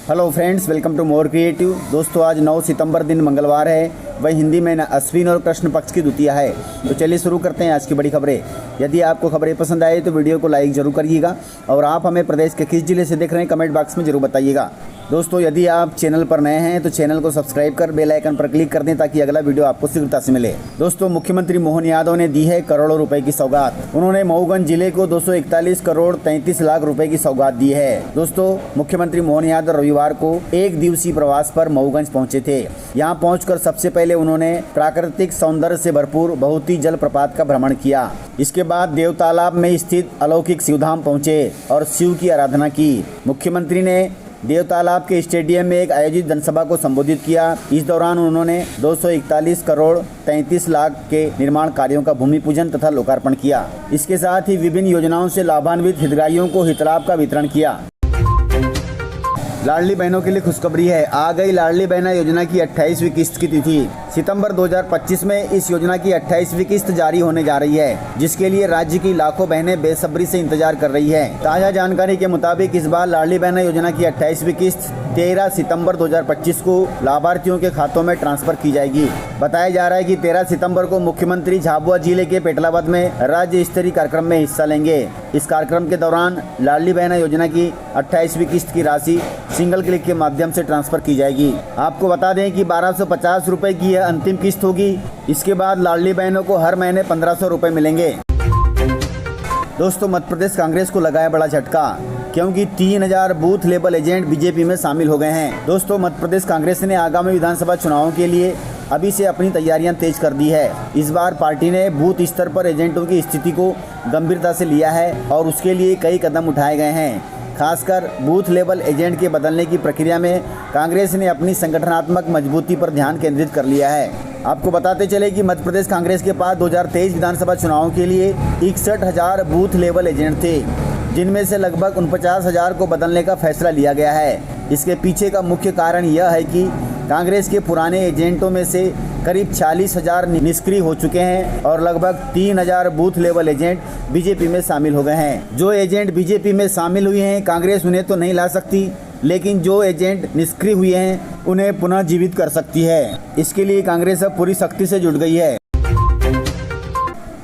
Hello friends, welcome to More Creative. दोस्तों, आज 9 सितंबर दिन मंगलवार है। वही हिंदी में अश्विन और कृष्ण पक्ष की द्वितीया है। तो चलिए शुरू करते हैं आज की बड़ी खबरें। यदि आपको खबरें पसंद आए तो वीडियो को लाइक जरूर करिएगा और आप हमें प्रदेश के किस जिले से देख रहे हैं कमेंट बॉक्स में जरूर बताइएगा। दोस्तों, यदि आप चैनल पर नए हैं तो चैनल को सब्सक्राइब कर बेल आइकन पर क्लिक कर दें ताकि अगला वीडियो आपको शीघ्रता से मिले। दोस्तों, मुख्यमंत्री मोहन यादव ने दी है करोड़ों रुपए की सौगात। उन्होंने मऊगंज जिले को 241 करोड़ 33 लाख रुपए की सौगात दी है। दोस्तों, मुख्यमंत्री मोहन यादव रविवार को एक दिवसीय प्रवास पर मऊगंज पहुंचे थे। यहां पहुंचकर सबसे पहले उन्होंने प्राकृतिक सौंदर्य से भरपूर बहुती जलप्रपात का भ्रमण किया। इसके बाद देव तालाब में स्थित अलौकिक शिवधाम पहुंचे और शिव की आराधना की। मुख्यमंत्री ने देव तालाब के स्टेडियम में एक आयोजित जनसभा को संबोधित किया। इस दौरान उन्होंने 241 करोड़ 33 लाख के निर्माण कार्यों का भूमि पूजन तथा लोकार्पण किया। इसके साथ ही विभिन्न योजनाओं से लाभान्वित हितग्राहियों को हितलाभ का वितरण किया। लाडली बहनों के लिए खुशखबरी है। आ गई लाडली बहना योजना की 28वीं किस्त की तिथि। सितंबर 2025 में इस योजना की 28वीं किस्त जारी होने जा रही है, जिसके लिए राज्य की लाखों बहनें बेसब्री से इंतजार कर रही हैं। ताज़ा जानकारी के मुताबिक इस बार लाडली बहना योजना की 28वीं किस्त 13 सितंबर 2025 को लाभार्थियों के खातों में ट्रांसफर की जाएगी। बताया जा रहा है कि 13 सितंबर को मुख्यमंत्री झाबुआ जिले के पेटलावद में राज्य स्तरीय कार्यक्रम में हिस्सा लेंगे। इस कार्यक्रम के दौरान लाडली बहना योजना की 28वीं किस्त की राशि सिंगल क्लिक के माध्यम से ट्रांसफर की जाएगी। आपको बता दें कि 1250 रुपए की यह अंतिम किस्त होगी। इसके बाद लाडली बहनों को हर महीने 1500 रुपए मिलेंगे। दोस्तों, मध्य प्रदेश कांग्रेस को लगाया बड़ा झटका, क्योंकि 3000 बूथ लेवल एजेंट बीजेपी में शामिल हो गए हैं। दोस्तों, मध्य प्रदेश कांग्रेस ने आगामी विधानसभा चुनावों के लिए अभी से अपनी तैयारियां तेज कर दी है। इस बार पार्टी ने बूथ स्तर पर एजेंटों की स्थिति को गंभीरता से लिया है और उसके लिए कई कदम उठाए गए हैं। खासकर बूथ लेवल एजेंट के बदलने की प्रक्रिया में कांग्रेस ने अपनी संगठनात्मक मजबूती पर ध्यान केंद्रित कर लिया है। आपको बताते चले कि मध्य प्रदेश कांग्रेस के पास 2023 विधानसभा चुनावों के लिए 61,000 बूथ लेवल एजेंट थे, जिनमें से लगभग 49,000 को बदलने का फैसला लिया गया है। इसके पीछे का मुख्य कारण यह है कि कांग्रेस के पुराने एजेंटों में से करीब 40,000 निष्क्रिय हो चुके हैं और लगभग 3,000 बूथ लेवल एजेंट बीजेपी में शामिल हो गए हैं। जो एजेंट बीजेपी में शामिल हुए हैं, कांग्रेस उन्हें तो नहीं ला सकती, लेकिन जो एजेंट निष्क्रिय हुए हैं उन्हें पुनः जीवित कर सकती है। इसके लिए कांग्रेस अब पूरी शक्ति से जुट गई है।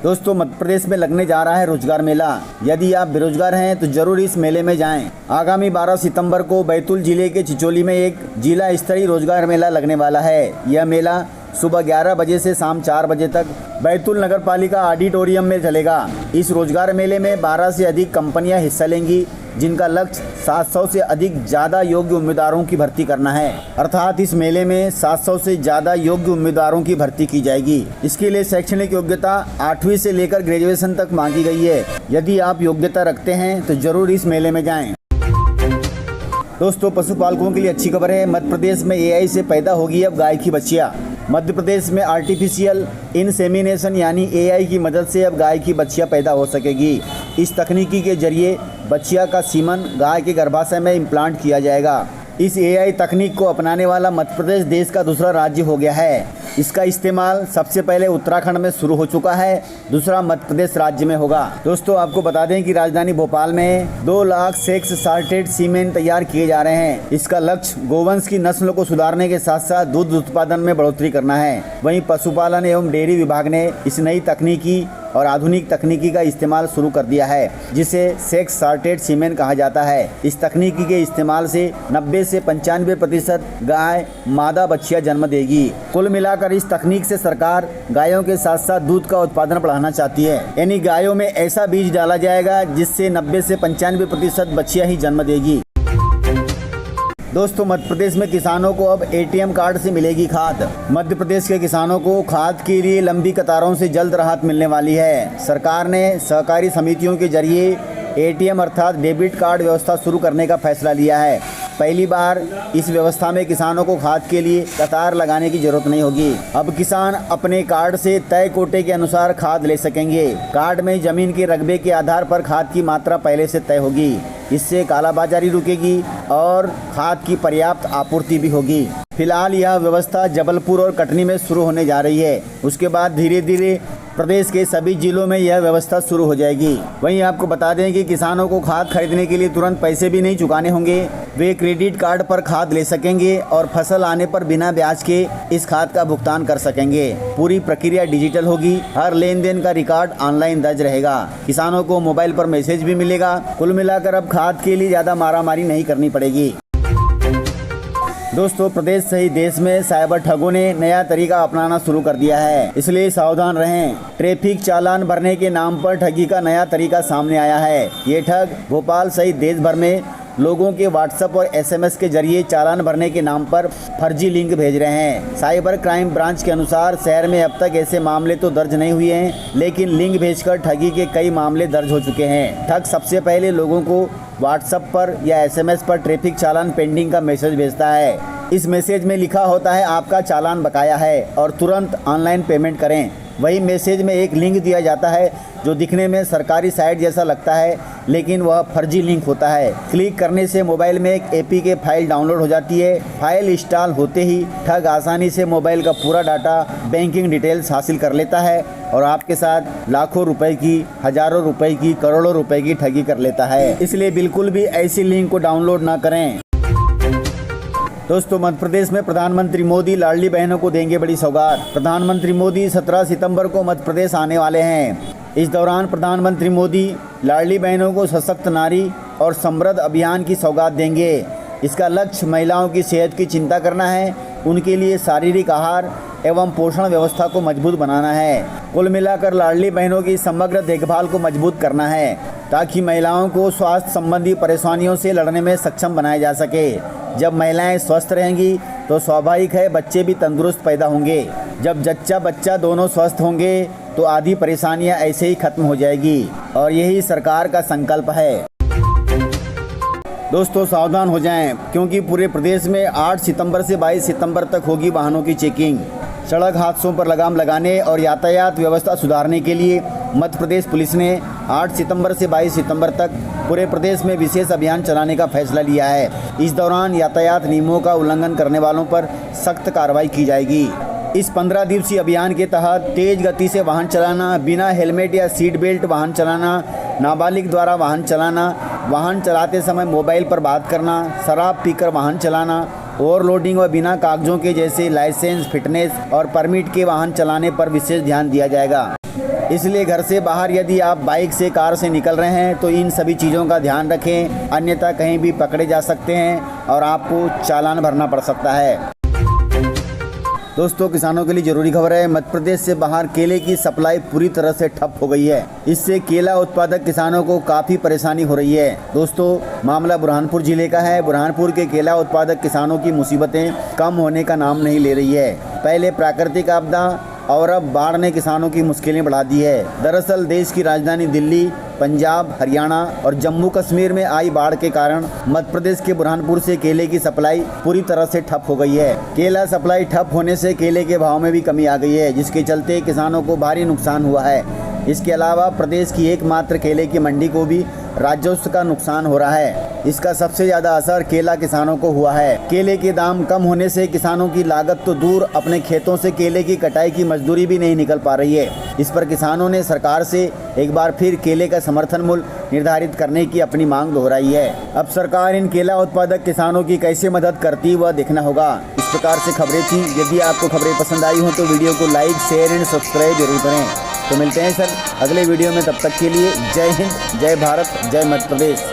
दोस्तों, मध्य प्रदेश में लगने जा रहा है रोजगार मेला। यदि आप बेरोजगार हैं तो जरूर इस मेले में जाएं। आगामी 12 सितंबर को बैतूल जिले के चिचोली में एक जिला स्तरीय रोजगार मेला लगने वाला है। यह मेला सुबह 11 बजे से शाम 4 बजे तक बैतूल नगर पालिका ऑडिटोरियम में चलेगा। इस रोजगार मेले में 12 से अधिक कंपनियां हिस्सा लेंगी, जिनका लक्ष्य 700 से अधिक ज़्यादा योग्य उम्मीदवारों की भर्ती करना है। अर्थात इस मेले में 700 से ज़्यादा योग्य उम्मीदवारों की भर्ती की जाएगी। इसके लिए शैक्षणिक योग्यता 8वीं से लेकर ग्रेजुएशन तक मांगी गई है। यदि आप योग्यता रखते हैं तो जरूर इस मेले में जाएं। दोस्तों, पशुपालकों के लिए अच्छी खबर है। मध्य प्रदेश में AI से पैदा होगी अब गाय की बच्चियाँ। मध्य प्रदेश में आर्टिफिशियल इंसेमिनेशन यानी AI की मदद से अब गाय की बच्चियाँ पैदा हो सकेगी। इस तकनीकी के जरिए बच्चिया का सीमन गाय के गर्भाशय में इम्प्लांट किया जाएगा। इस AI तकनीक को अपनाने वाला मध्य प्रदेश देश का दूसरा राज्य हो गया है। इसका इस्तेमाल सबसे पहले उत्तराखंड में शुरू हो चुका है, दूसरा मध्य प्रदेश राज्य में होगा। दोस्तों, आपको बता दें कि राजधानी भोपाल में 2 लाख सेक्स सॉर्टेड सीमेन तैयार किए जा रहे हैं। इसका लक्ष्य गोवंश की नस्ल को सुधारने के साथ साथ दूध उत्पादन में बढ़ोतरी करना है। वहीं पशुपालन एवं डेयरी विभाग ने इस नई तकनीकी और आधुनिक तकनीकी का इस्तेमाल शुरू कर दिया है, जिसे सेक्स सॉर्टेड सीमेन कहा जाता है। इस तकनीकी के इस्तेमाल से 90 से 95% गाय मादा बच्चियां जन्म देगी। कुल मिलाकर इस तकनीक से सरकार गायों के साथ साथ दूध का उत्पादन बढ़ाना चाहती है। यानी गायों में ऐसा बीज डाला जाएगा जिससे 90 से 95% बच्चियां ही जन्म देगी। दोस्तों, मध्य प्रदेश में किसानों को अब ATM कार्ड से मिलेगी खाद। मध्य प्रदेश के किसानों को खाद के लिए लंबी कतारों से जल्द राहत मिलने वाली है। सरकार ने सहकारी समितियों के जरिए ATM अर्थात डेबिट कार्ड व्यवस्था शुरू करने का फैसला लिया है। पहली बार इस व्यवस्था में किसानों को खाद के लिए कतार लगाने की जरूरत नहीं होगी। अब किसान अपने कार्ड से तय कोटे के अनुसार खाद ले सकेंगे। कार्ड में जमीन के रकबे के आधार पर खाद की मात्रा पहले से तय होगी। इससे कालाबाजारी रुकेगी और खाद की पर्याप्त आपूर्ति भी होगी। फिलहाल यह व्यवस्था जबलपुर और कटनी में शुरू होने जा रही है। उसके बाद धीरे धीरे प्रदेश के सभी जिलों में यह व्यवस्था शुरू हो जाएगी। वहीं आपको बता दें कि किसानों को खाद खरीदने के लिए तुरंत पैसे भी नहीं चुकाने होंगे। वे क्रेडिट कार्ड पर खाद ले सकेंगे और फसल आने पर बिना ब्याज के इस खाद का भुगतान कर सकेंगे। पूरी प्रक्रिया डिजिटल होगी। हर लेन देन का रिकॉर्ड ऑनलाइन दर्ज रहेगा। किसानों को मोबाइल पर मैसेज भी मिलेगा। कुल मिलाकर अब खाद के लिए ज्यादा मारामारी नहीं करनी पड़ेगी। दोस्तों, प्रदेश सहित देश में साइबर ठगों ने नया तरीका अपनाना शुरू कर दिया है, इसलिए सावधान रहें। ट्रैफिक चालान भरने के नाम पर ठगी का नया तरीका सामने आया है। ये ठग भोपाल सहित देश भर में लोगों के व्हाट्सएप और एसएमएस के जरिए चालान भरने के नाम पर फर्जी लिंक भेज रहे हैं। साइबर क्राइम ब्रांच के अनुसार शहर में अब तक ऐसे मामले तो दर्ज नहीं हुए हैं, लेकिन लिंक भेजकर ठगी के कई मामले दर्ज हो चुके हैं। ठग सबसे पहले लोगों को व्हाट्सएप पर या एसएमएस पर ट्रैफिक चालान पेंडिंग का मैसेज भेजता है। इस मैसेज में लिखा होता है आपका चालान बकाया है और तुरंत ऑनलाइन पेमेंट करें। वही मैसेज में एक लिंक दिया जाता है जो दिखने में सरकारी साइट जैसा लगता है, लेकिन वह फर्जी लिंक होता है। क्लिक करने से मोबाइल में एक एपीके फाइल डाउनलोड हो जाती है। फाइल इंस्टॉल होते ही ठग आसानी से मोबाइल का पूरा डाटा, बैंकिंग डिटेल्स हासिल कर लेता है और आपके साथ लाखों रुपए की, हजारों रुपए की, करोड़ों रुपए की ठगी कर लेता है। इसलिए बिल्कुल भी ऐसी लिंक को डाउनलोड ना करें। दोस्तों, मध्य प्रदेश में प्रधानमंत्री मोदी लाडली बहनों को देंगे बड़ी सौगात। प्रधानमंत्री मोदी 17 सितंबर को मध्य प्रदेश आने वाले हैं। इस दौरान प्रधानमंत्री मोदी लाडली बहनों को सशक्त नारी और समृद्ध अभियान की सौगात देंगे। इसका लक्ष्य महिलाओं की सेहत की चिंता करना है, उनके लिए शारीरिक आहार एवं पोषण व्यवस्था को मजबूत बनाना है। कुल मिलाकर लाडली बहनों की समग्र देखभाल को मजबूत करना है, ताकि महिलाओं को स्वास्थ्य संबंधी परेशानियों से लड़ने में सक्षम बनाया जा सके। जब महिलाएं स्वस्थ रहेंगी तो स्वाभाविक है बच्चे भी तंदुरुस्त पैदा होंगे। जब जच्चा बच्चा दोनों स्वस्थ होंगे तो आधी परेशानियां ऐसे ही खत्म हो जाएगी और यही सरकार का संकल्प है। दोस्तों, सावधान हो जाएं, क्योंकि पूरे प्रदेश में 8 सितंबर से 22 सितंबर तक होगी वाहनों की चेकिंग। सड़क हादसों पर लगाम लगाने और यातायात व्यवस्था सुधारने के लिए मध्य प्रदेश पुलिस ने 8 सितंबर से 22 सितंबर तक पूरे प्रदेश में विशेष अभियान चलाने का फैसला लिया है। इस दौरान यातायात नियमों का उल्लंघन करने वालों पर सख्त कार्रवाई की जाएगी। इस 15 दिवसीय अभियान के तहत तेज गति से वाहन चलाना, बिना हेलमेट या सीट बेल्ट वाहन चलाना, नाबालिग द्वारा वाहन चलाना, वाहन चलाते समय मोबाइल पर बात करना, शराब पीकर वाहन चलाना, ओवरलोडिंग व बिना कागजों के जैसे लाइसेंस, फिटनेस और परमिट के वाहन चलाने पर विशेष ध्यान दिया जाएगा। इसलिए घर से बाहर यदि आप बाइक से, कार से निकल रहे हैं तो इन सभी चीज़ों का ध्यान रखें, अन्यथा कहीं भी पकड़े जा सकते हैं और आपको चालान भरना पड़ सकता है। दोस्तों, किसानों के लिए जरूरी खबर है। मध्य प्रदेश से बाहर केले की सप्लाई पूरी तरह से ठप हो गई है। इससे केला उत्पादक किसानों को काफ़ी परेशानी हो रही है। दोस्तों, मामला बुरहानपुर जिले का है। बुरहानपुर के केला उत्पादक किसानों की मुसीबतें कम होने का नाम नहीं ले रही है। पहले प्राकृतिक आपदा और अब बाढ़ ने किसानों की मुश्किलें बढ़ा दी है। दरअसल देश की राजधानी दिल्ली, पंजाब, हरियाणा और जम्मू कश्मीर में आई बाढ़ के कारण मध्य प्रदेश के बुरहानपुर से केले की सप्लाई पूरी तरह से ठप हो गई है। केला सप्लाई ठप होने से केले के भाव में भी कमी आ गई है, जिसके चलते किसानों को भारी नुकसान हुआ है। इसके अलावा प्रदेश की एकमात्र केले की मंडी को भी राजस्व का नुकसान हो रहा है। इसका सबसे ज्यादा असर केला किसानों को हुआ है। केले के दाम कम होने से किसानों की लागत तो दूर, अपने खेतों से केले की कटाई की मजदूरी भी नहीं निकल पा रही है। इस पर किसानों ने सरकार से एक बार फिर केले का समर्थन मूल्य निर्धारित करने की अपनी मांग दोहराई है। अब सरकार इन केला उत्पादक किसानों की कैसे मदद करती वह देखना होगा। इस प्रकार से खबरें थी। यदि आपको खबरें पसंद आई हो तो वीडियो को लाइक, शेयर एंड सब्सक्राइब जरूर करें। तो मिलते हैं सर अगले वीडियो में, तब तक के लिए जय हिंद, जय भारत, जय मध्य प्रदेश।